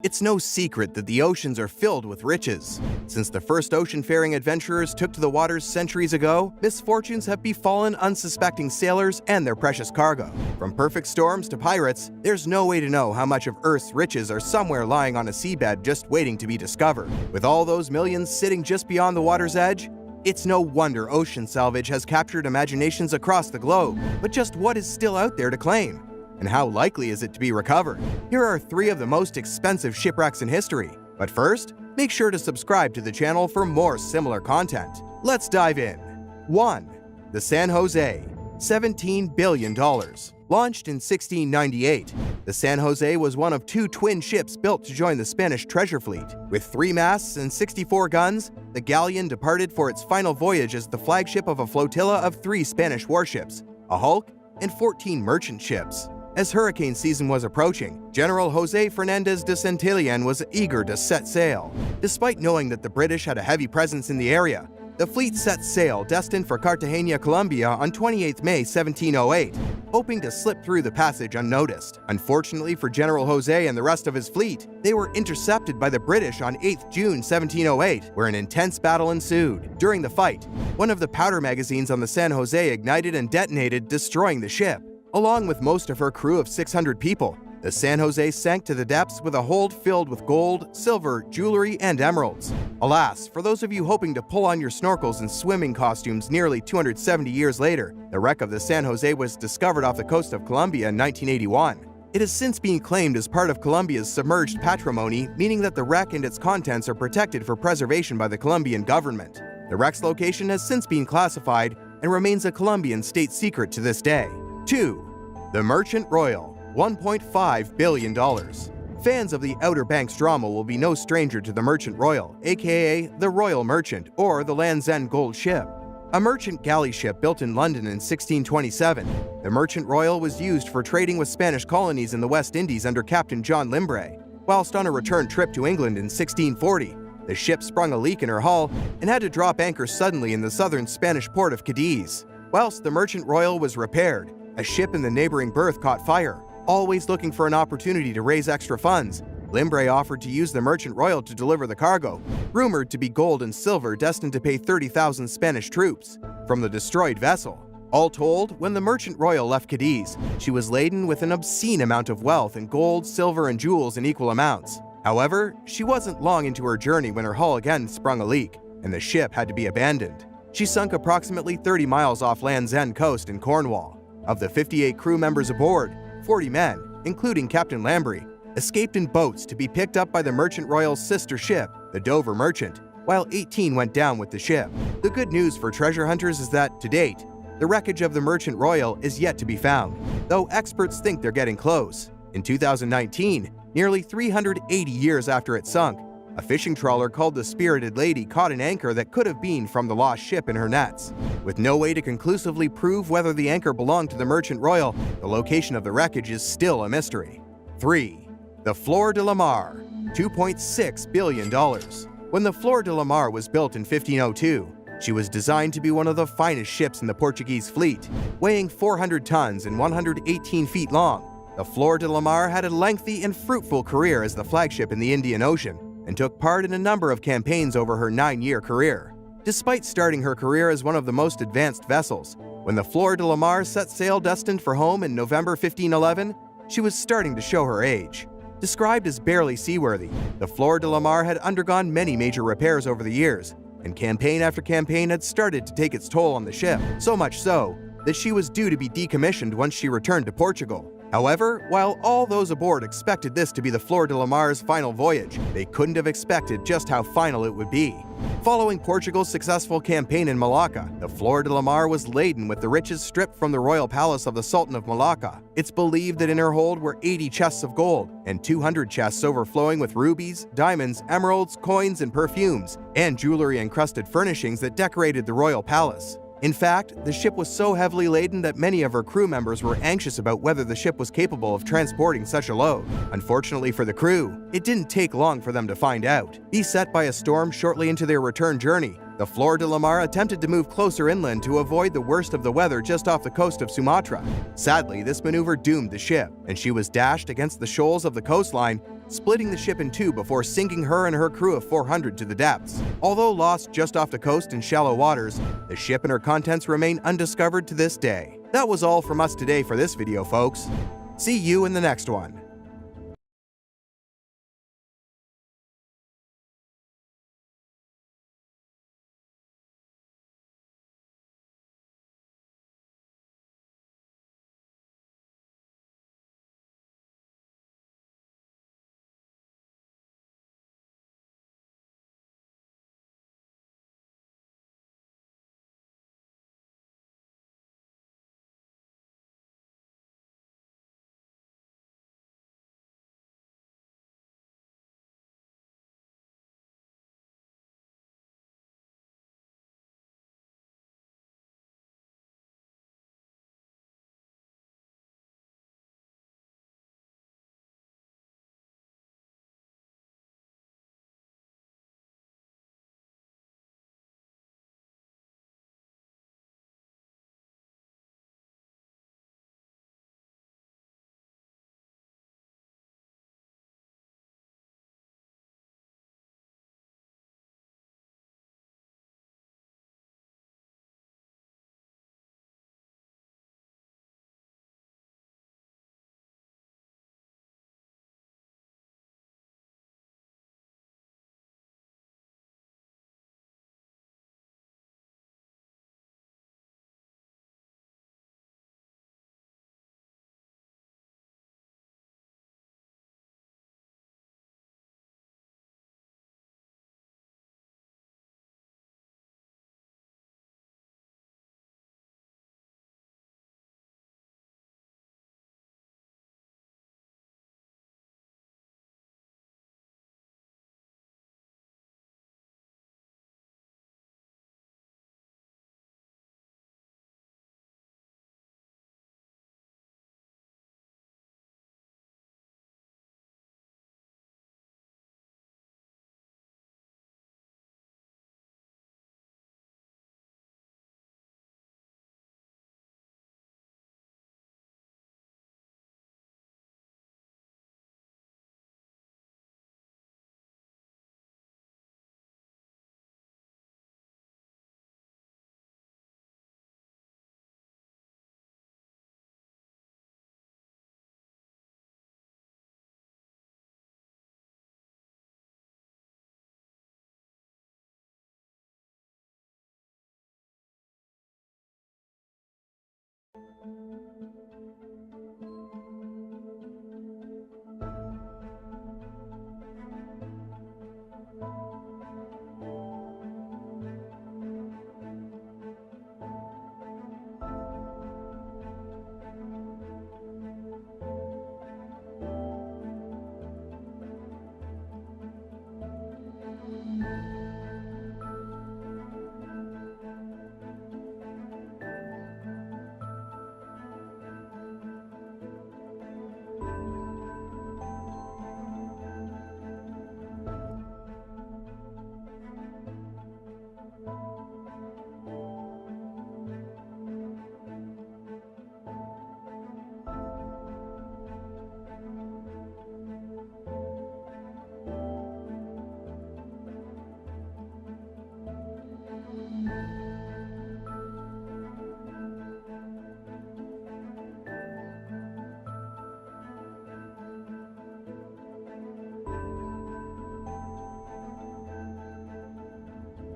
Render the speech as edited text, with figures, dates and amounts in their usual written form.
It's no secret that the oceans are filled with riches. Since the first ocean-faring adventurers took to the waters centuries ago, misfortunes have befallen unsuspecting sailors and their precious cargo. From perfect storms to pirates, there's no way to know how much of Earth's riches are somewhere lying on a seabed just waiting to be discovered. With all those millions sitting just beyond the water's edge, it's no wonder ocean salvage has captured imaginations across the globe. But just what is still out there to claim? And how likely is it to be recovered? Here are 3 of the most expensive shipwrecks in history. But first, make sure to subscribe to the channel for more similar content. Let's dive in. 1. The San Jose, $17 billion. Launched in 1698, the San Jose was one of 2 twin ships built to join the Spanish treasure fleet. With 3 masts and 64 guns, the galleon departed for its final voyage as the flagship of a flotilla of 3 Spanish warships, a hulk, and 14 merchant ships. As hurricane season was approaching, General José Fernández de Santillán was eager to set sail. Despite knowing that the British had a heavy presence in the area, the fleet set sail destined for Cartagena, Colombia on 28 May 1708, hoping to slip through the passage unnoticed. Unfortunately for General José and the rest of his fleet, they were intercepted by the British on 8 June 1708, where an intense battle ensued. During the fight, one of the powder magazines on the San Jose ignited and detonated, destroying the ship. Along with most of her crew of 600 people, the San Jose sank to the depths with a hold filled with gold, silver, jewelry, and emeralds. Alas, for those of you hoping to pull on your snorkels and swimming costumes nearly 270 years later, the wreck of the San Jose was discovered off the coast of Colombia in 1981. It has since been claimed as part of Colombia's submerged patrimony, meaning that the wreck and its contents are protected for preservation by the Colombian government. The wreck's location has since been classified and remains a Colombian state secret to this day. 2. The Merchant Royal, $1.5 billion. Fans of the Outer Banks drama will be no stranger to the Merchant Royal, aka the Royal Merchant or the Land's End Gold Ship. A merchant galley ship built in London in 1627, the Merchant Royal was used for trading with Spanish colonies in the West Indies under Captain John Limbre. Whilst on a return trip to England in 1640, the ship sprung a leak in her hull and had to drop anchor suddenly in the southern Spanish port of Cadiz. Whilst the Merchant Royal was repaired, a ship in the neighboring berth caught fire. Always looking for an opportunity to raise extra funds, Limbre offered to use the Merchant Royal to deliver the cargo, rumored to be gold and silver destined to pay 30,000 Spanish troops, from the destroyed vessel. All told, when the Merchant Royal left Cadiz, she was laden with an obscene amount of wealth in gold, silver, and jewels in equal amounts. However, she wasn't long into her journey when her hull again sprung a leak, and the ship had to be abandoned. She sunk approximately 30 miles off Land's End coast in Cornwall. Of the 58 crew members aboard, 40 men, including Captain Lambre, escaped in boats to be picked up by the Merchant Royal's sister ship, the Dover Merchant, while 18 went down with the ship. The good news for treasure hunters is that, to date, the wreckage of the Merchant Royal is yet to be found, though experts think they're getting close. In 2019, nearly 380 years after it sunk, a fishing trawler called the Spirited Lady caught an anchor that could have been from the lost ship in her nets. With no way to conclusively prove whether the anchor belonged to the Merchant Royal, the location of the wreckage is still a mystery. 3. The Flor de Lamar, $2.6 billion. When the Flor de Lamar was built in 1502, she was designed to be one of the finest ships in the Portuguese fleet. Weighing 400 tons and 118 feet long, the Flor de Lamar had a lengthy and fruitful career as the flagship in the Indian Ocean, and took part in a number of campaigns over her 9-year career. Despite starting her career as one of the most advanced vessels, when the Flor de Lamar set sail destined for home in November 1511, she was starting to show her age. Described as barely seaworthy, the Flor de Lamar had undergone many major repairs over the years, and campaign after campaign had started to take its toll on the ship, so much so that she was due to be decommissioned once she returned to Portugal. However, while all those aboard expected this to be the Flor de Lamar's final voyage, they couldn't have expected just how final it would be. Following Portugal's successful campaign in Malacca, the Flor de Lamar was laden with the riches stripped from the royal palace of the Sultan of Malacca. It's believed that in her hold were 80 chests of gold and 200 chests overflowing with rubies, diamonds, emeralds, coins, and perfumes, and jewelry-encrusted furnishings that decorated the royal palace. In fact, the ship was so heavily laden that many of her crew members were anxious about whether the ship was capable of transporting such a load. Unfortunately for the crew, it didn't take long for them to find out. Beset by a storm shortly into their return journey, the Flor de Lamar attempted to move closer inland to avoid the worst of the weather just off the coast of Sumatra. Sadly, this maneuver doomed the ship, and she was dashed against the shoals of the coastline splitting the ship in two before sinking her and her crew of 400 to the depths. Although lost just off the coast in shallow waters, the ship and her contents remain undiscovered to this day. That was all from us today for this video, folks. See you in the next one.